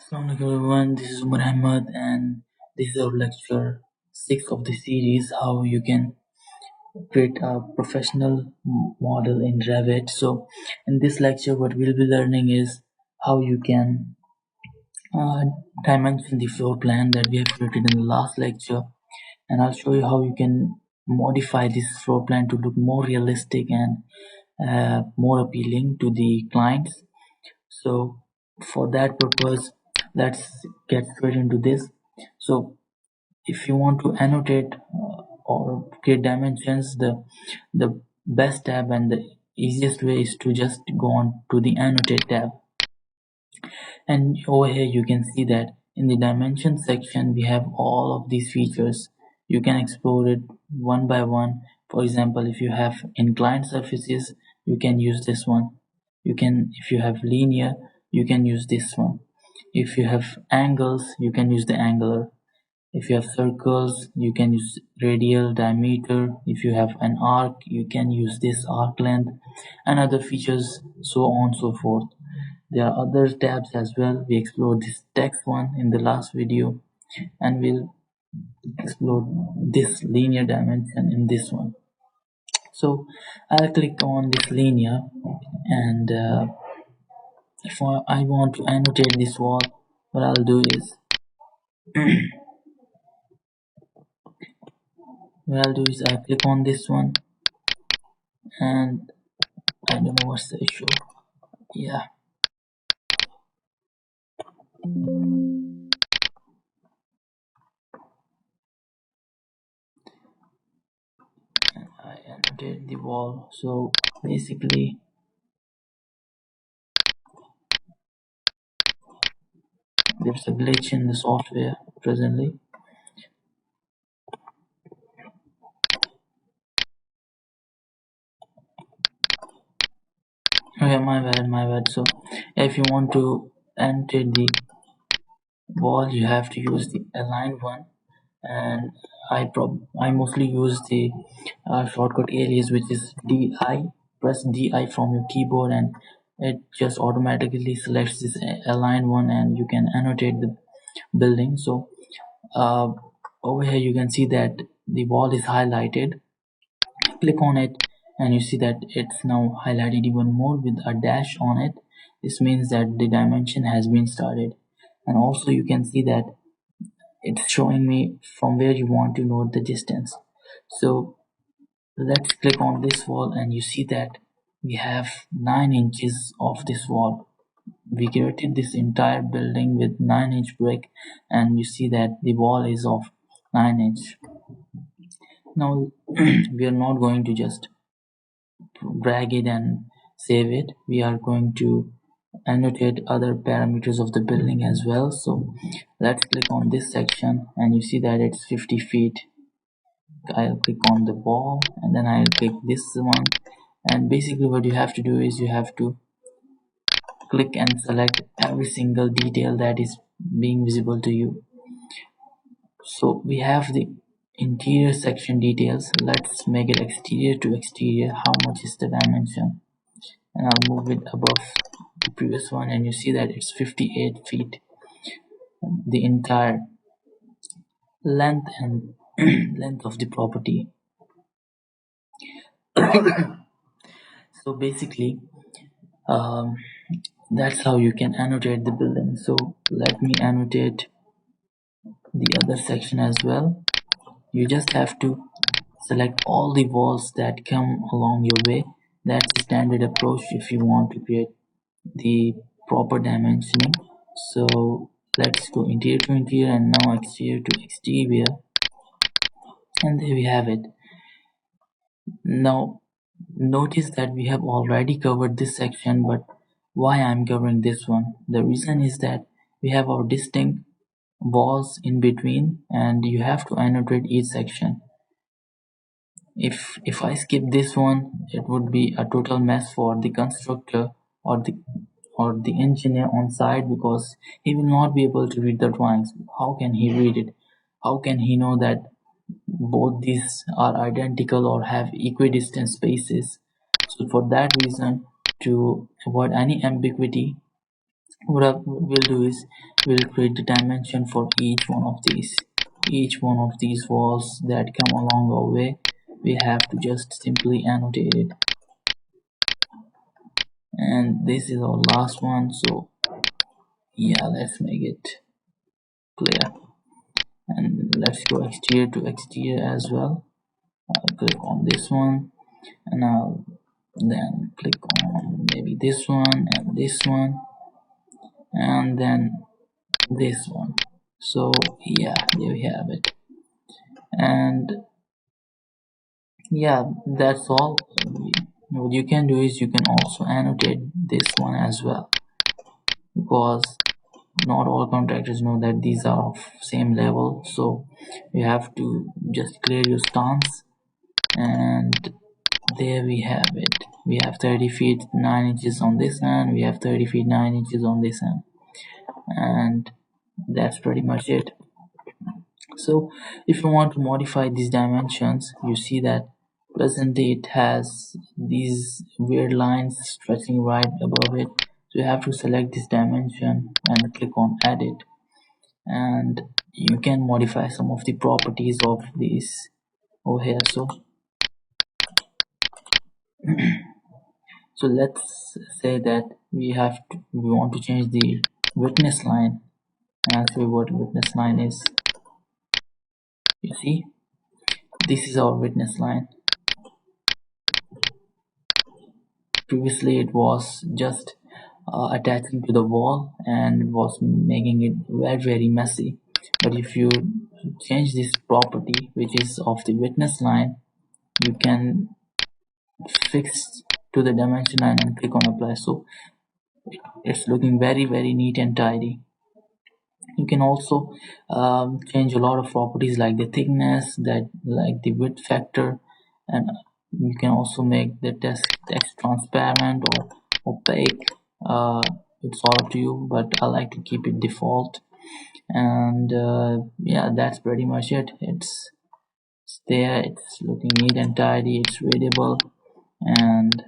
Assalamualaikum everyone, this is Umar Ahmad and this is our lecture 6 of the series how you can create a professional model in Revit. So in this lecture what we'll be learning is how you can uh, dimension the floor plan that we have created in the last lecture, and I'll show you how you can modify this floor plan to look more realistic and more appealing to the clients. So for that purpose, let's get straight into this. So if you want to annotate or create dimensions, the best tab and the easiest way is to just go on to the annotate tab, and over here you can see that in the dimension section we have all of these features. You can explore it one by one. For example, if you have inclined surfaces, you can use this one. If you have linear, you can use this one. If you have angles, you can use the angular. If you have circles, you can use radial diameter. If you have an arc, you can use this arc length and other features, so on and so forth. There are other tabs as well. We explored this text one in the last video, and we'll explore this linear dimension in this one. So I'll click on this linear, and if I want to annotate this wall, what I'll do is I click on this one, and I don't know what's the issue. Yeah, I annotate the wall. So basically, there's a glitch in the software presently. Okay, my bad. So if you want to annotate the wall, you have to use the align one, and I mostly use the shortcut alias, which is DI. Press DI from your keyboard, and it just automatically selects this align one, and you can annotate the building. So uh, over here you can see that the wall is highlighted. Click on it and you see that it's now highlighted even more with a dash on it. This means that the dimension has been started, and also you can see that it's showing me from where you want to note the distance. So let's click on this wall, and you see that we have 9 inches of this wall. We created this entire building with 9-inch brick, and you see that the wall is of 9 inch. Now we are not going to just drag it and save it. We are going to annotate other parameters of the building as well. So let's click on this section, and you see that it's 50 feet. I'll click on the wall, and then I'll click this one, and basically what you have to do is you have to click and select every single detail that is being visible to you. So we have the interior section details. Let's make it exterior to exterior. How much is the dimension? And I'll move it above the previous one, and you see that it's 58 feet, the entire length and length of the property. So basically that's how you can annotate the building. So let me annotate the other section as well. You just have to select all the walls that come along your way. That's the standard approach if you want to create the proper dimensioning. So let's go interior to interior, and now exterior to exterior, and there we have it. Now notice that we have already covered this section, but why I'm covering this one? The reason is that we have our distinct walls in between, and you have to annotate each section. If I skip this one, it would be a total mess for the constructor or the engineer on site, because he will not be able to read the drawings. How can he read it? How can he know that both these are identical or have equidistant spaces? So for that reason, to avoid any ambiguity, we'll do is we'll create the dimension for each one of these walls that come along our way. We have to just simply annotate it, and this is our last one. So yeah, let's make it clear, and let's go exterior to exterior as well. I'll click on this one, and I'll then click on maybe this one and this one, and then this one. So yeah, there we have it. And yeah, that's all. What you can do is you can also annotate this one as well, because not all contractors know that these are of same level. So you have to just clear your stance, and there we have it. We have 30 feet 9 inches on this end, we have 30 feet 9 inches on this end, and that's pretty much it. So if you want to modify these dimensions, you see that presently it has these weird lines stretching right above it. So you have to select this dimension and click on edit, and you can modify some of the properties of these over here. So let's say that we want to change the witness line, and see what witness line is. You see, this is our witness line. Previously it was just attaching to the wall and was making it very messy. But if you change this property, which is of the witness line, you can fix to the dimension line and click on apply. So it's looking very neat and tidy. You can also change a lot of properties like the thickness, that like the width factor, and you can also make the text transparent or opaque. It's all up to you, but I like to keep it default. And yeah, that's pretty much it. It's there, it's looking neat and tidy, it's readable, and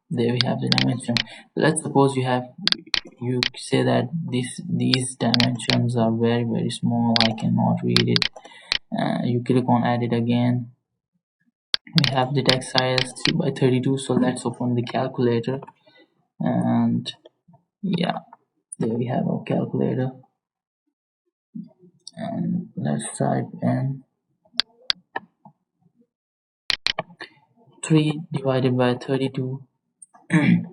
there we have the dimension. Let's suppose you say that these dimensions are very small, I cannot read it. You click on edit again. We have the text size 3 by 32, so let's open the calculator, and yeah, there we have our calculator, and let's type in 3 divided by 32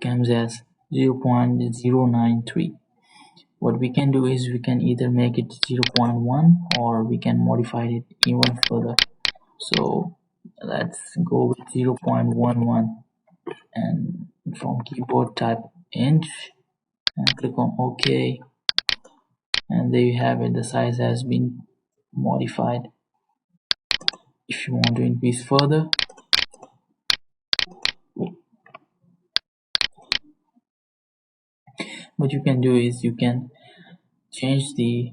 comes as 0.093. What we can do is we can either make it 0.1 or we can modify it even further. So let's go with 0.11, and from keyboard type inch and click on OK, and there you have it. The size has been modified. If you want to increase further, what you can do is you can change the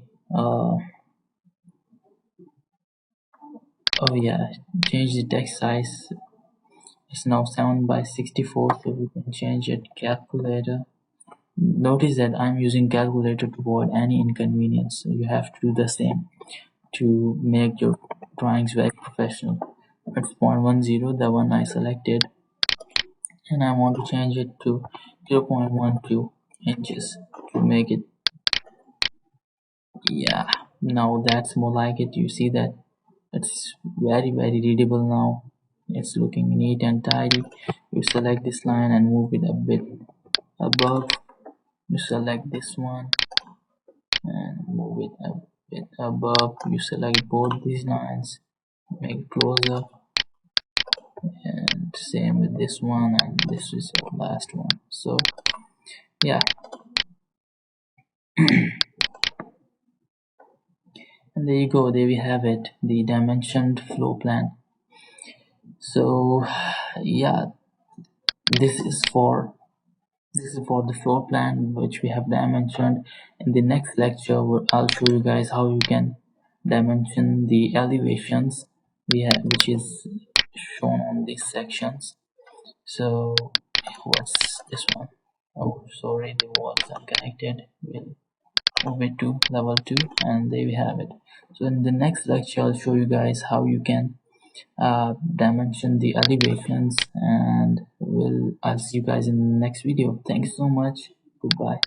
change the text size. It's now 7 by 64, so we can change it. Calculator. Notice that I'm using calculator to avoid any inconvenience, so you have to do the same to make your drawings very professional. It's 0.10, the one I selected, and I want to change it to 0.12 inches to make it, yeah, now that's more like it. You see that it's very readable now. It's looking neat and tidy. You select this line and move it a bit above. You select this one and move it a bit above. You select both these lines, make it closer, and same with this one, and this is the last one. So yeah, and there you go, there we have it, the dimensioned floor plan. So yeah, this is for the floor plan which we have dimensioned. In the next lecture I'll show you guys how you can dimension the elevations which is shown on these sections. So what's this one? Oh, sorry, the walls are connected. We'll move it to level 2, and there we have it. So in the next lecture, I'll show you guys how you can dimension the elevations, and I'll see you guys in the next video. Thank you so much. Goodbye.